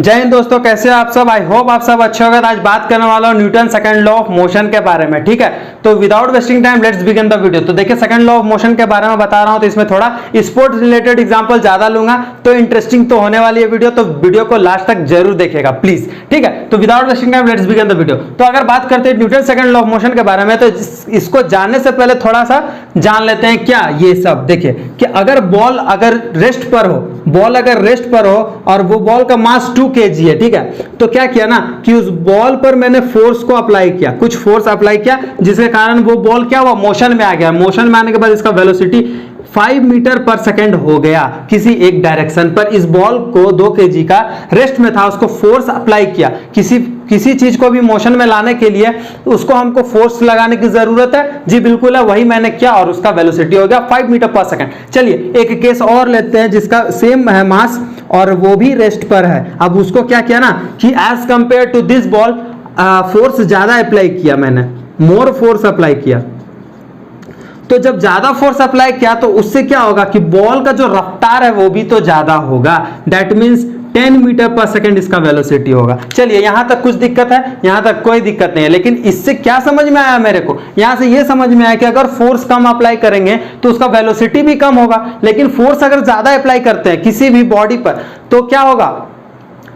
जय हिंद दोस्तों, कैसे हो आप सब। आई होप आप सब अच्छे होंगे। आज बात करने वाला हूं Newton second law of motion के बारे में। ठीक है, तो without wasting time let's begin the video. तो देखिए, सेकंड लॉ ऑफ मोशन के बारे में बता रहा हूं, तो इसमें थोड़ा स्पोर्ट्स रिलेटेड एग्जांपल ज्यादा लूंगा, तो इंटरेस्टिंग तो होने वाली है वीडियो। तो वीडियो को लास्ट तक जरूर देखिएगा प्लीज। ठीक है, तो without wasting time let's begin the video. तो अगर बात करते हैं Newton second law of motion के बारे में, तो इसको जानने से पहले थोड़ा सा जान लेते हैं क्या ये सब। देखिए कि अगर बॉल अगर रेस्ट पर हो, और वो बॉल का मास 2 kg है, ठीक है, तो क्या किया ना कि उस बॉल पर मैंने फोर्स को अप्लाई किया, कुछ फोर्स अप्लाई किया, जिसके कारण वो बॉल क्या हुआ, मोशन में आ गया। मोशन में आने के बाद इसका वेलोसिटी 5 मीटर पर सेकेंड हो गया किसी एक डायरेक्शन पर। इस बॉल को 2 kg का रेस्ट में था, उसको फोर्स अप्लाई किया। किसी चीज को भी मोशन में लाने के लिए उसको हमको फोर्स लगाने की जरूरत है। जी बिल्कुल है, वही मैंने किया और उसका वेलोसिटी हो गया 5 मीटर पर सेकेंड। चलिए एक केस और लेते हैं जिसका सेम है मास और वो भी रेस्ट पर है। अब उसको क्या किया ना कि as compare to this ball force ज्यादा अप्लाई किया, मैंने मोर फोर्स अप्लाई किया। तो जब ज्यादा फोर्स अप्लाई किया तो उससे क्या होगा कि बॉल का जो रफ्तार है वो भी तो ज्यादा होगा। दैट मींस 10 मीटर पर सेकेंड इसका वेलोसिटी होगा। चलिए यहां तक कुछ दिक्कत है, यहां तक कोई दिक्कत नहीं है। लेकिन इससे क्या समझ में आया मेरे को, यहां से ये समझ में आया कि अगर फोर्स कम अप्लाई करेंगे तो उसका वेलोसिटी भी कम होगा। लेकिन फोर्स अगर ज्यादा अप्लाई करते हैं किसी भी बॉडी पर तो क्या होगा,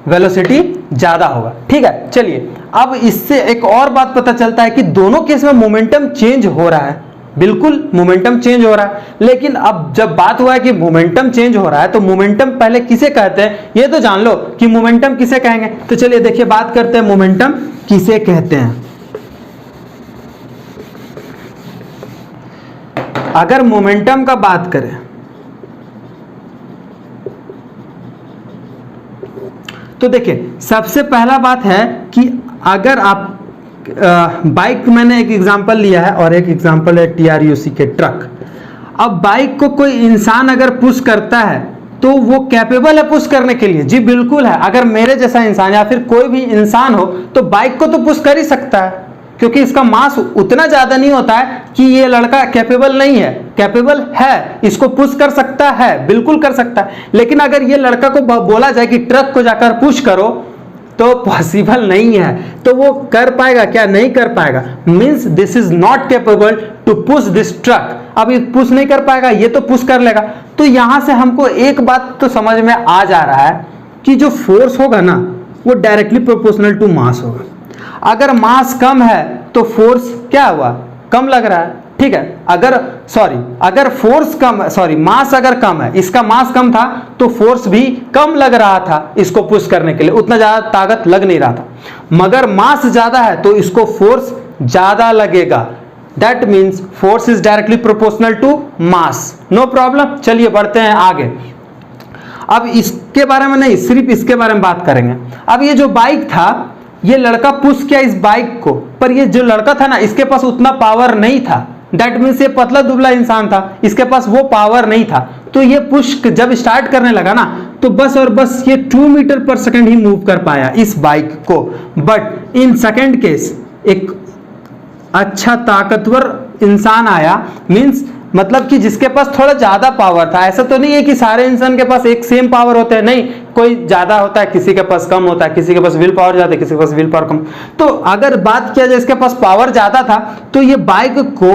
वेलोसिटी ज्यादा होगा। ठीक है, चलिए अब इससे एक और बात पता चलता है कि दोनों केस में मोमेंटम चेंज हो रहा है। बिल्कुल मोमेंटम चेंज हो रहा है। लेकिन अब जब बात हुआ है कि मोमेंटम चेंज हो रहा है तो मोमेंटम पहले किसे कहते हैं ये तो जान लो कि मोमेंटम किसे कहेंगे। तो चलिए देखिए बात करते हैं मोमेंटम किसे कहते हैं। अगर मोमेंटम का बात करें तो देखिए सबसे पहला बात है कि अगर आप बाइक, मैंने एक एग्जांपल लिया है और एक एग्जांपल है TRUC के ट्रक। अब बाइक को कोई इंसान अगर पुश करता है तो वो कैपेबल है पुश करने के लिए। जी बिल्कुल है, अगर मेरे जैसा इंसान या फिर कोई भी इंसान हो तो बाइक को तो पुश कर ही सकता है, क्योंकि इसका मास उतना ज्यादा नहीं होता है कि ये लड़का कैपेबल नहीं है। कैपेबल है, इसको पुश कर सकता है, बिल्कुल कर सकता है। लेकिन अगर ये लड़का को बोला जाए कि ट्रक को जाकर पुश करो तो पॉसिबल नहीं है। तो वो कर पाएगा क्या, नहीं कर पाएगा। Means this is not capable to push this truck. अब ये पुश नहीं कर पाएगा, ये तो पुश कर लेगा। तो यहां से हमको एक बात तो समझ में आ जा रहा है कि जो फोर्स होगा ना वो डायरेक्टली प्रोपोर्शनल टू मास होगा। अगर मास कम है तो फोर्स क्या हुआ, कम लग रहा है। ठीक है, अगर फोर्स कम, मास अगर कम है, इसका मास कम था तो फोर्स भी कम लग रहा था इसको पुश करने के लिए, उतना ज्यादा ताकत लग नहीं रहा था। मगर मास ज्यादा है तो इसको फोर्स ज्यादा लगेगा। That means force is directly proportional to mass. No problem, चलिए बढ़ते हैं आगे। अब इसके बारे में नहीं, सिर्फ इसके बारे में बात करेंगे। अब ये जो बाइक था, ये लड़का पुश किया इस बाइक को, पर ये जो लड़का था ना इसके पास उतना पावर नहीं था। दैट मीन्स ये पतला दुबला इंसान था, इसके पास वो पावर नहीं था। तो ये पुश जब स्टार्ट करने लगा ना तो बस और बस ये 2 मीटर पर सेकेंड ही मूव कर पाया इस बाइक को। बट इन सेकेंड केस एक अच्छा ताकतवर इंसान आया, मीन्स मतलब कि जिसके पास थोड़ा ज्यादा पावर था। ऐसा तो नहीं है कि सारे इंसान के पास एक सेम पावर होते हैं, नहीं, कोई ज्यादा होता है, किसी के पास कम होता है, किसी के पास विल पावर ज्यादा है, किसी के पास विल पावर कम। तो अगर बात किया जाए इसके पास पावर ज्यादा था तो ये बाइक को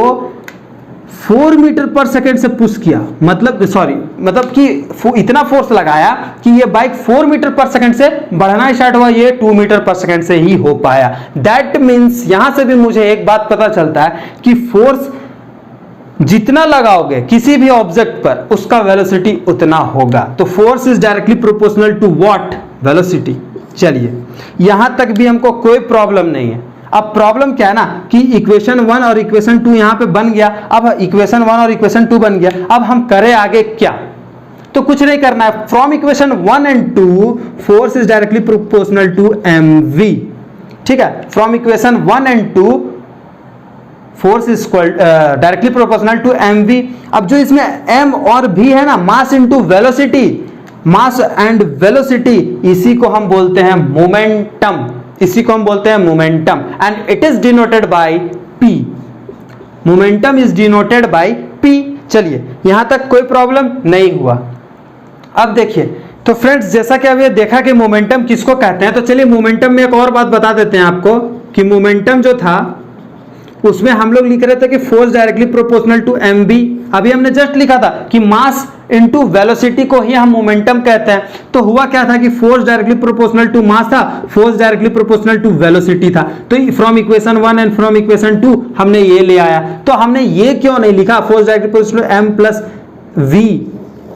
4 मीटर पर सेकेंड से पुश किया, मतलब कि इतना फोर्स लगाया कि ये बाइक 4 मीटर पर सेकेंड से बढ़ना स्टार्ट हुआ, ये 2 मीटर पर सेकेंड से ही हो पाया। दैट मीन्स यहां से भी मुझे एक बात पता चलता है कि फोर्स जितना लगाओगे किसी भी ऑब्जेक्ट पर उसका वेलोसिटी उतना होगा। तो force is directly proportional to what, velocity. चलिए यहां तक भी हमको कोई प्रॉब्लम नहीं है। अब प्रॉब्लम क्या है ना कि इक्वेशन 1 और इक्वेशन 2 यहां पे बन गया। अब इक्वेशन 1 और इक्वेशन 2 बन गया, अब हम करें आगे क्या। तो कुछ नहीं करना है। From equation 1 and 2 force is directly proportional to mv। ठीक है, from equation 1 and 2 force is directly proportional to mv। अब जो इसमें m और v है ना, mass into velocity, mass and velocity, इसी को हम बोलते हैं मोमेंटम। इसी को हम बोलते हैं momentum and it is denoted by p। Momentum is denoted by p। चलिए यहां तक कोई प्रॉब्लम नहीं हुआ। अब देखिए तो फ्रेंड्स जैसा कि अब ये देखा कि मोमेंटम किसको कहते हैं, तो चलिए मोमेंटम में एक और बात बता देते हैं आपको कि मोमेंटम जो था उसमें हम लोग लिख रहे थे कि force directly proportional to mv। अभी हमने जस्ट लिखा था कि मास इनटू वेलोसिटी को ही हम मोमेंटम कहते हैं। तो हुआ क्या था कि force directly proportional to mass था, force directly proportional to velocity था। तो from equation 1 and from equation 2 हमने ये ले आया। तो हमने ये क्यों नहीं लिखा force directly proportional to m plus v,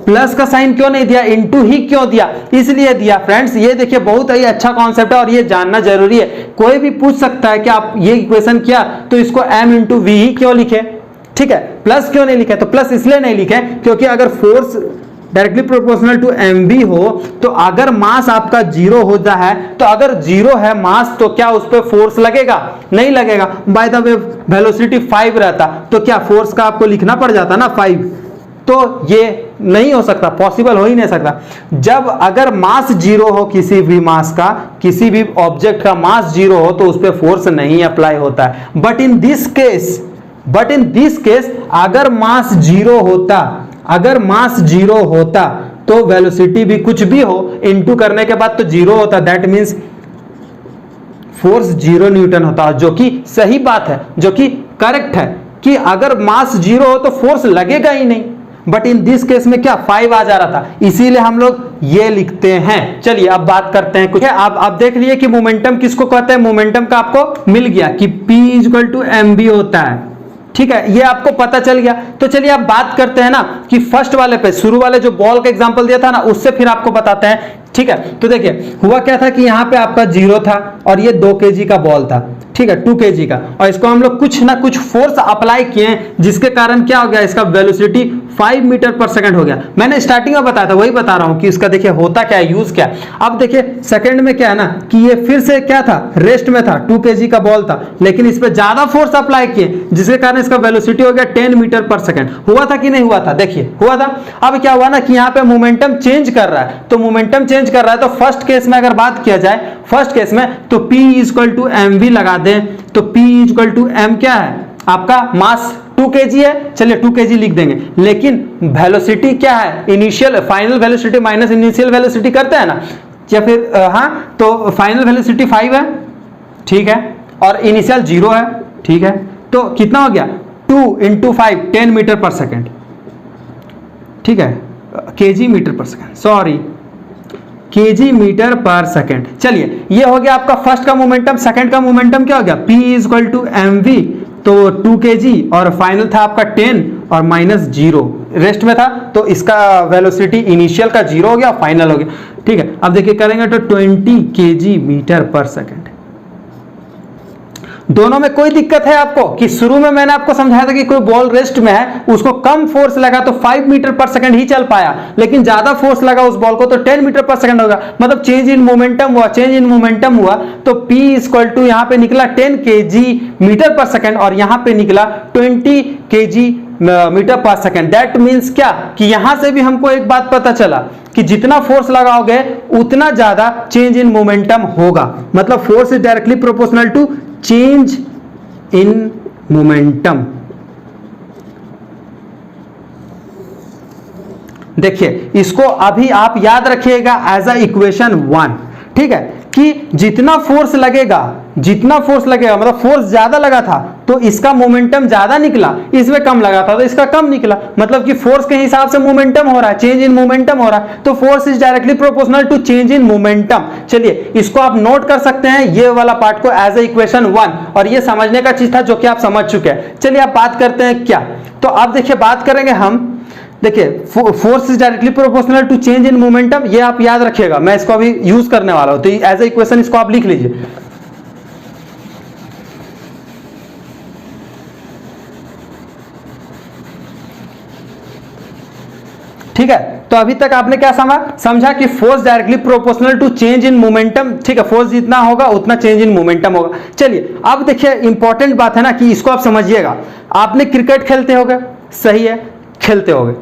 plus का साइन क्यों नहीं दिया, इनटू ही क्यों दिया? इसलिए दिया फ्रेंड्स, ये देखिए बहुत ही अच्छा कॉन्सेप्ट है और ये जानना जरूरी है। कोई भी पूछ सकता है कि आप ये इक्वेशन किया तो इसको m इंटू वी ही क्यों लिखे, ठीक है, प्लस क्यों नहीं लिखे? तो प्लस इसलिए नहीं लिखे क्योंकि अगर force directly proportional to mv हो तो अगर मास आपका जीरो होता है, तो अगर जीरो है मास तो क्या उस पर फोर्स लगेगा? नहीं लगेगा। बाय द वे वेलोसिटी 5 रहता तो क्या फोर्स का आपको लिखना पड़ जाता ना 5? तो ये नहीं हो सकता, पॉसिबल हो ही नहीं सकता। जब अगर मास जीरो हो, किसी भी मास का, किसी भी ऑब्जेक्ट का मास जीरो हो तो उस पर फोर्स नहीं अप्लाई होता है। बट इन दिस केस अगर मास जीरो होता, अगर मास जीरो होता तो वेलोसिटी भी कुछ भी हो इनटू करने के बाद तो जीरो होता, दैट मींस फोर्स 0 न्यूटन होता, जो कि सही बात है, जो कि करेक्ट है कि अगर मास जीरो हो तो फोर्स लगेगा ही नहीं। बट इन दिस केस में क्या 5 आ जा रहा था, इसीलिए हम लोग ये लिखते हैं। चलिए अब बात करते हैं कुछ। आप देख लिए कि मोमेंटम किसको कहते हैं, मोमेंटम का आपको मिल गया कि P इक्वल टू mv होता है, ठीक है, ये आपको पता चल गया। तो चलिए अब बात करते हैं ना कि फर्स्ट वाले पे, शुरू वाले जो बॉल का एग्जांपल दिया था ना, उससे फिर आपको बताते हैं, ठीक है। तो देखिए हुआ क्या था कि यहाँ पे आपका 0 था और ये 2 kg का बॉल था, ठीक है, 2 kg का, और इसको हम लोग कुछ ना कुछ फोर्स अप्लाई किए जिसके कारण क्या हो गया, इसका वेलोसिटी 5 मीटर पर सेकंड हो गया। मैंने स्टार्टिंग में बताया था, वही बता रहा हूं कि इसका देखिए होता क्या है, यूज क्या। अब देखिए सेकंड में क्या है ना कि ये फिर से क्या था, रेस्ट में था, 2 kg का बॉल था, लेकिन इस पे ज्यादा फोर्स अप्लाई किए जिसके कारण इसका वेलोसिटी हो गया 10 मीटर पर सेकंड। हुआ था कि नहीं हुआ था? देखिए हुआ था। अब क्या हुआ ना कि यहाँ पे मोमेंटम चेंज कर रहा है, तो मोमेंटम चेंज कर रहा है तो फर्स्ट केस में अगर बात किया जाए, फर्स्ट केस में तो P इक्वल टू mv लगा दें, तो P इक्वल टू m क्या है आपका, मास 2 kg है, चलिए 2 kg लिख देंगे, लेकिन वेलोसिटी क्या है, initial final velocity minus initial velocity करते हैं ना, या फिर हाँ, तो फाइनल वेलोसिटी 5 है, ठीक है, और इनिशियल 0 है, ठीक है, तो कितना हो गया 2 इंटू 5 10 मीटर पर सेकेंड, ठीक है, kg मीटर पर सेकेंड, सॉरी kg मीटर पर सेकेंड। चलिए ये हो गया आपका फर्स्ट का मोमेंटम। सेकंड का मोमेंटम क्या हो गया, P इक्वल टू mv, तो 2 kg और फाइनल था आपका 10 और माइनस 0 रेस्ट में था, तो इसका वेलोसिटी इनिशियल का 0 हो गया, फाइनल हो गया, ठीक है। अब देखिए करेंगे तो 20 kg मीटर पर सेकेंड। दोनों में कोई दिक्कत है आपको कि शुरू में मैंने आपको समझाया था कि कोई बॉल रेस्ट में है, उसको कम फोर्स लगा तो 5 मीटर पर सेकंड ही चल पाया, लेकिन ज्यादा फोर्स लगा उस बॉल को तो 10 मीटर पर सेकंड होगा, मतलब चेंज इन मोमेंटम हुआ, चेंज इन मोमेंटम हुआ, तो P इक्वल टू यहाँ पे निकला 10 kg मीटर पर सेकंड और यहाँ पे निकला 20 kg मीटर पर सेकंड। दैट मीन्स क्या कि यहां से भी हमको एक बात पता चला कि जितना फोर्स लगाओगे उतना ज्यादा चेंज इन मोमेंटम होगा, मतलब force is directly proportional to change in momentum. देखिए इसको अभी आप याद रखिएगा एज अ इक्वेशन 1, ठीक है, कि जितना फोर्स लगेगा मतलब फोर्स ज्यादा लगा था तो इसका मोमेंटम ज्यादा निकला, इसमें कम लगा था तो इसका कम निकला, मतलब कि फोर्स के हिसाब से मोमेंटम हो रहा है, चेंज इन मोमेंटम हो रहा है, तो force is directly proportional to change in momentum. चलिए इसको आप नोट कर सकते हैं, ये वाला पार्ट को एज ए इक्वेशन 1, और ये समझने का चीज था जो कि आप समझ चुके हैं। चलिए आप बात करते हैं क्या, तो आप देखिए बात करेंगे हम, देखिए force is directly proportional to change in momentum, ये आप याद रखिएगा, मैं इसको अभी यूज करने वाला हूं, तो एज ए इक्वेशन इसको आप लिख लीजिए। ठीक है, तो अभी तक आपने क्या समझा कि force directly proportional to change in momentum, ठीक है, फोर्स जितना होगा उतना चेंज इन मोमेंटम होगा। चलिए अब देखिए इंपॉर्टेंट बात है ना कि इसको आप समझिएगा, आपने क्रिकेट खेलते होगे, सही है, खेलते होगे,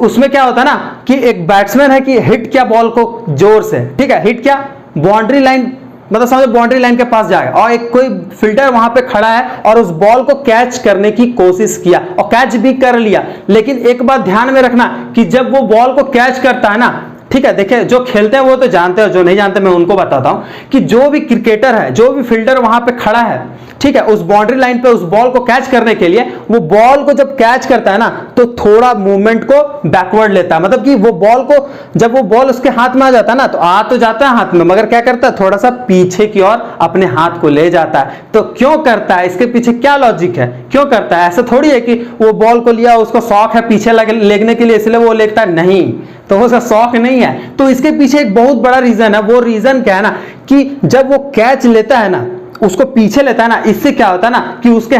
उसमें क्या होता है ना कि एक बैट्समैन है कि हिट क्या बॉल को जोर से, ठीक है, हिट क्या बाउंड्री लाइन, मतलब समझो बाउंड्री लाइन के पास जाएगा, और एक कोई फील्डर वहां पे खड़ा है और उस बॉल को कैच करने की कोशिश किया और कैच भी कर लिया, लेकिन एक बात ध्यान में रखना कि जब वो बॉल को कैच करता है ना ठीक है। देखिए जो खेलते हैं वो तो जानते हैं, जो नहीं जानते मैं उनको बताता हूं कि जो भी क्रिकेटर है, जो भी फील्डर वहां पे खड़ा है, ठीक है, उस बाउंड्री लाइन पे उस बॉल को कैच करने के लिए, वो बॉल को जब कैच करता है ना तो थोड़ा मूवमेंट को बैकवर्ड लेता है। मतलब कि वो बॉल को, जब वो बॉल उसके हाथ में आ जाता है ना, तो आ तो जाता है हाथ में, मगर क्या करता है, थोड़ा सा पीछे की ओर अपने हाथ को ले जाता है। तो क्यों करता है, इसके पीछे क्या लॉजिक है, क्यों करता है? ऐसा थोड़ी है कि वो बॉल को लिया, उसको शौक है पीछे लेगने के लिए इसलिए वो लेगता है, नहीं, तो उसका शौक नहीं है। तो इसके पीछे एक बहुत बड़ा रीजन है। वो रीजन क्या है ना, कि जब वो कैच लेता है ना, उसको पीछे लेता है ना, इससे क्या होता है ना कि उसके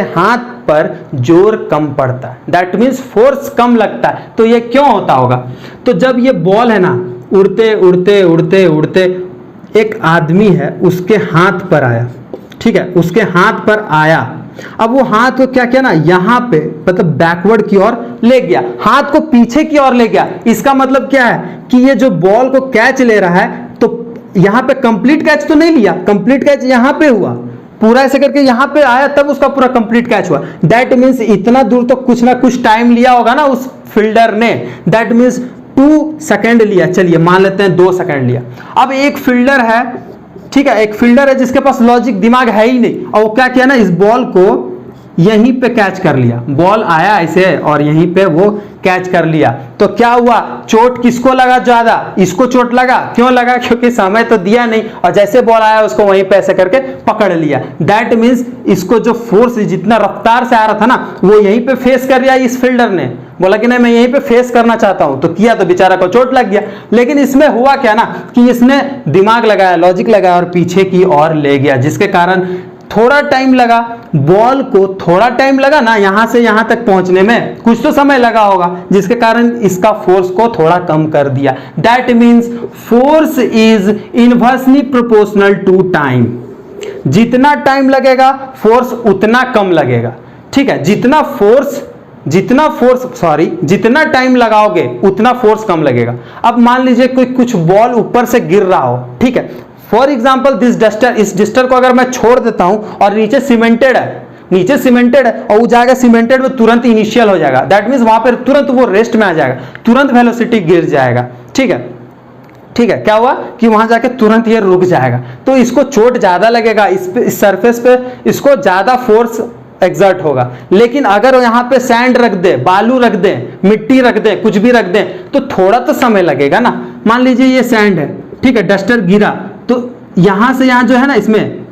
हाथ पर जोर कम पड़ता है, दैट मीन्स फोर्स कम लगता है। तो ये क्यों होता होगा? तो जब ये बॉल है ना उड़ते उड़ते उड़ते उड़ते एक आदमी है उसके हाथ पर आया, ठीक है, उसके हाथ पर आया, अब वो हाथ को क्या किया ना, यहां पे मतलब बैकवर्ड की ओर ले गया, हाथ को पीछे की ओर ले गया। इसका मतलब क्या है कि ये जो बॉल को कैच ले रहा है, तो यहां पे कंप्लीट कैच तो नहीं लिया, कंप्लीट कैच यहां पे हुआ, पूरा ऐसे करके यहां पे आया तब उसका पूरा कंप्लीट कैच हुआ। दैट मीन्स इतना दूर तो कुछ ना कुछ टाइम लिया होगा ना उस फील्डर ने, दैट मीन्स 2 सेकंड लिया, चलिए मान लेते हैं 2 सेकंड लिया। अब एक फील्डर है, ठीक है, एक फील्डर है जिसके पास लॉजिक दिमाग है ही नहीं, और वो क्या किया ना, इस बॉल को यहीं पे कैच कर लिया, बॉल आया ऐसे और यहीं पे वो कैच कर लिया। तो क्या हुआ, चोट किसको लगा ज्यादा, इसको चोट लगा। क्यों लगा? क्योंकि समय तो दिया नहीं, और जैसे बॉल आया उसको वहीं पे ऐसे करके पकड़ लिया। दैट मीन्स इसको जो फोर्स जितना रफ्तार से आ रहा था ना, वो यहीं पे फेस कर लिया। इस फील्डर ने बोला कि नहीं मैं यहीं पे फेस करना चाहता हूं, तो किया, तो बेचारा को चोट लग गया। लेकिन इसमें हुआ क्या ना कि इसने दिमाग लगाया, लॉजिक लगाया और पीछे की ओर ले गया, जिसके कारण थोड़ा टाइम लगा, बॉल को थोड़ा टाइम लगा ना यहां से यहां तक पहुंचने में, कुछ तो समय लगा होगा, जिसके कारण इसका फोर्स को थोड़ा कम कर दिया। That means force is inversely proportional to time. जितना टाइम लगेगा फोर्स उतना कम लगेगा, ठीक है, जितना टाइम लगाओगे उतना फोर्स कम लगेगा। अब मान लीजिए कोई कुछ बॉल ऊपर से गिर रहा हो, ठीक है, फॉर एग्जाम्पल दिस डस्टर, इस डस्टर को अगर मैं छोड़ देता हूं और नीचे सीमेंटेड है और वो जाएगा सीमेंटेड में, तुरंत इनिशियल हो जाएगा, दैट मीन्स वहां पर तुरंत वो रेस्ट में आ जाएगा, तुरंत वेलोसिटी गिर जाएगा, ठीक है, क्या हुआ कि वहां जाके तुरंत ये रुक जाएगा। तो इसको चोट ज्यादा लगेगा, इस सरफेस पे इसको ज्यादा फोर्स एग्जर्ट होगा। लेकिन अगर यहां पे सैंड रख दे, बालू रख दे, मिट्टी रख दे, कुछ भी रख दे, तो थोड़ा तो समय लगेगा ना। मान लीजिए ये सैंड है, ठीक है, डस्टर गिरा, तो यहां से यहां जो है ना, इसमें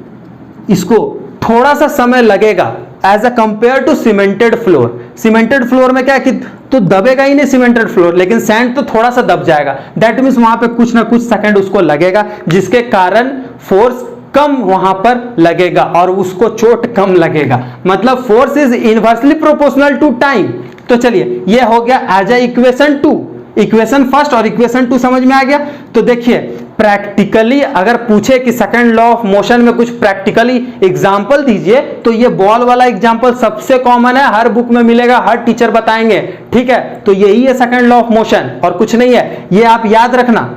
इसको थोड़ा सा समय लगेगा as a compare to cemented floor. Cemented floor में क्या है कि तो दबेगा ही नहीं सीमेंटेड फ्लोर, लेकिन सैंड तो थोड़ा सा दब जाएगा, दैट मीन्स वहां पे कुछ ना कुछ सेकंड उसको लगेगा, जिसके कारण फोर्स कम वहां पर लगेगा और उसको चोट कम लगेगा। मतलब force is inversely proportional to time. तो चलिए ये हो गया as a equation 2, equation first और इक्वेशन 2 समझ में आ गया। तो देखिए प्रैक्टिकली अगर पूछे कि सेकंड लॉ ऑफ मोशन में कुछ प्रैक्टिकली एग्जांपल दीजिए, तो ये बॉल वाला एग्जांपल सबसे कॉमन है, हर बुक में मिलेगा, हर टीचर बताएंगे, ठीक है। तो यही है सेकंड लॉ ऑफ मोशन और कुछ नहीं है, ये आप याद रखना।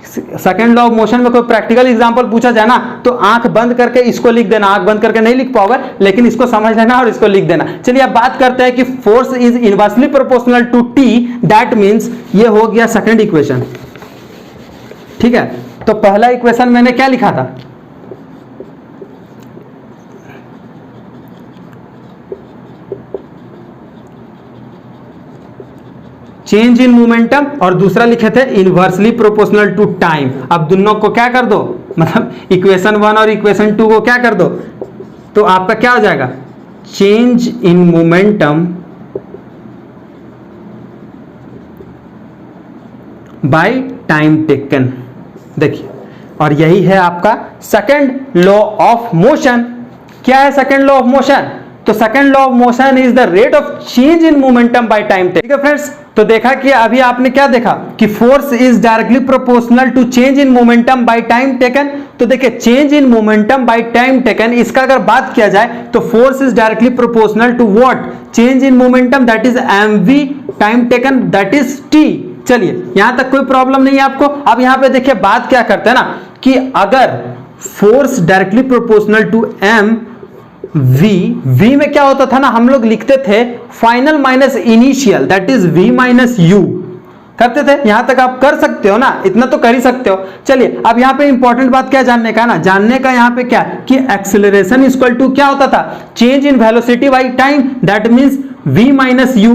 सेकंड लॉ ऑफ मोशन में कोई प्रैक्टिकल एग्जांपल पूछा जाए ना, तो आंख बंद करके इसको लिख देना, आंख बंद करके नहीं लिख पाओगे, लेकिन इसको समझ लेना और इसको लिख देना। चलिए अब बात करते हैं कि force is inversely proportional to T, that means ये हो गया सेकंड इक्वेशन, ठीक है। तो पहला इक्वेशन मैंने क्या लिखा था, चेंज इन मोमेंटम, और दूसरा लिखे थे इनवर्सली प्रोपोर्शनल टू टाइम। अब दोनों को क्या कर दो, मतलब इक्वेशन 1 और इक्वेशन 2 को क्या कर दो, तो आपका क्या हो जाएगा, change in momentum by time taken. देखिए, और यही है आपका सेकंड लॉ ऑफ मोशन। क्या है सेकंड लॉ ऑफ मोशन? तो second law of motion is the rate of change in momentum by time taken. ठीक है फ्रेंड्स, तो देखा कि अभी आपने क्या देखा कि force is directly proportional to change in momentum by time taken. तो देखिए change in momentum by time taken, इसका अगर बात किया जाए तो force is directly proportional to what, change in momentum, that is mv, time taken that is t। चलिए यहां तक कोई प्रॉब्लम नहीं है आपको। अब यहां पे देखिए बात क्या करते हैं ना कि अगर force directly proportional to m v में क्या होता था ना, हम लोग लिखते थे final minus initial, that is v minus u। करते थे, यहां तक आप कर सकते हो ना, इतना तो कर ही सकते हो। चलिए अब यहां पे इंपॉर्टेंट बात क्या जानने का ना, जानने का यहां पे क्या कि एक्सेलरेशन इक्वल टू क्या होता था, change in velocity by time, that means v minus you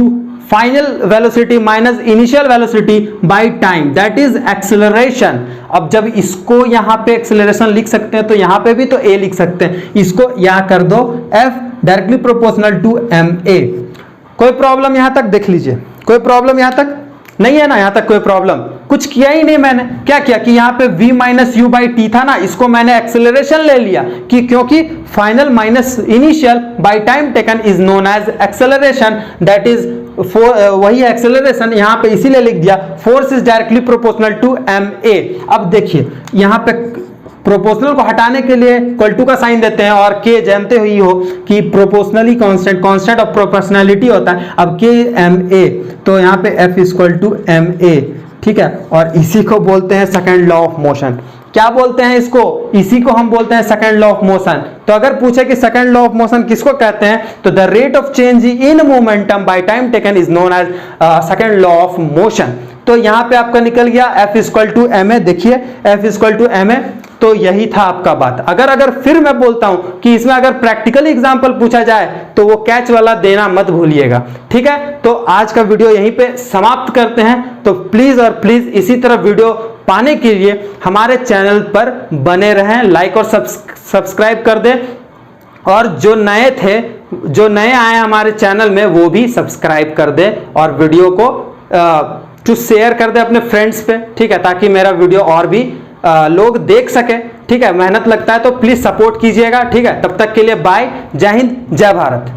final velocity minus initial velocity by time, that is acceleration. अब जब इसको यहां पे एक्सेलरेशन लिख सकते हैं तो यहां पे भी तो a लिख सकते हैं, इसको यहां कर दो f directly proportional to ma। कोई प्रॉब्लम यहां तक देख लीजिए, कोई प्रॉब्लम यहां तक नहीं है ना, यहां तक कोई प्रॉब्लम, कुछ किया ही नहीं मैंने, क्या किया कि यहां पे v minus U by T था ना, इसको मैंने एक्सेलरेशन ले लिया कि क्योंकि final minus initial by time taken is known as acceleration, that is वही एक्सेलरेशन, यहां पे इसीलिए लिख दिया force is directly proportional to ma। अब देखिए यहां पे प्रोपोर्शनल को हटाने के लिए इक्वल टू का साइन देते हैं, और के जानते ही हो कि proportionally constant, constant of proportionality होता है। अब के ma, तो यहाँ पे f इक्वल टू ma, ठीक है, और इसी को बोलते हैं सेकंड लॉ ऑफ मोशन। क्या बोलते हैं इसको, इसी को हम बोलते हैं सेकंड लॉ ऑफ मोशन। तो अगर पूछे कि सेकंड लॉ ऑफ मोशन किसको कहते हैं, तो the rate of change in momentum by time taken is known as second law of motion. तो यहां पे आपका निकल गया f इक्वल टू ma, देखिए f इक्वल टू ma, तो यही था आपका बात। अगर फिर मैं बोलता हूं कि इसमें अगर प्रैक्टिकल एग्जांपल पूछा जाए तो वो कैच वाला देना मत भूलिएगा, ठीक है। तो आज का वीडियो यहीं पे समाप्त करते हैं। तो प्लीज और प्लीज इसी तरह वीडियो पाने के लिए हमारे चैनल पर बने रहें, लाइक और सब्सक्राइब कर दें, और जो नए आए हमारे चैनल में वो भी सब्सक्राइब कर दें, और वीडियो को शेयर कर दे अपने फ्रेंड्स पे, ठीक है, ताकि मेरा वीडियो और भी लोग देख सके, ठीक है। मेहनत लगता है तो प्लीज सपोर्ट कीजिएगा, ठीक है। तब तक के लिए बाय, जय हिंद, जय भारत।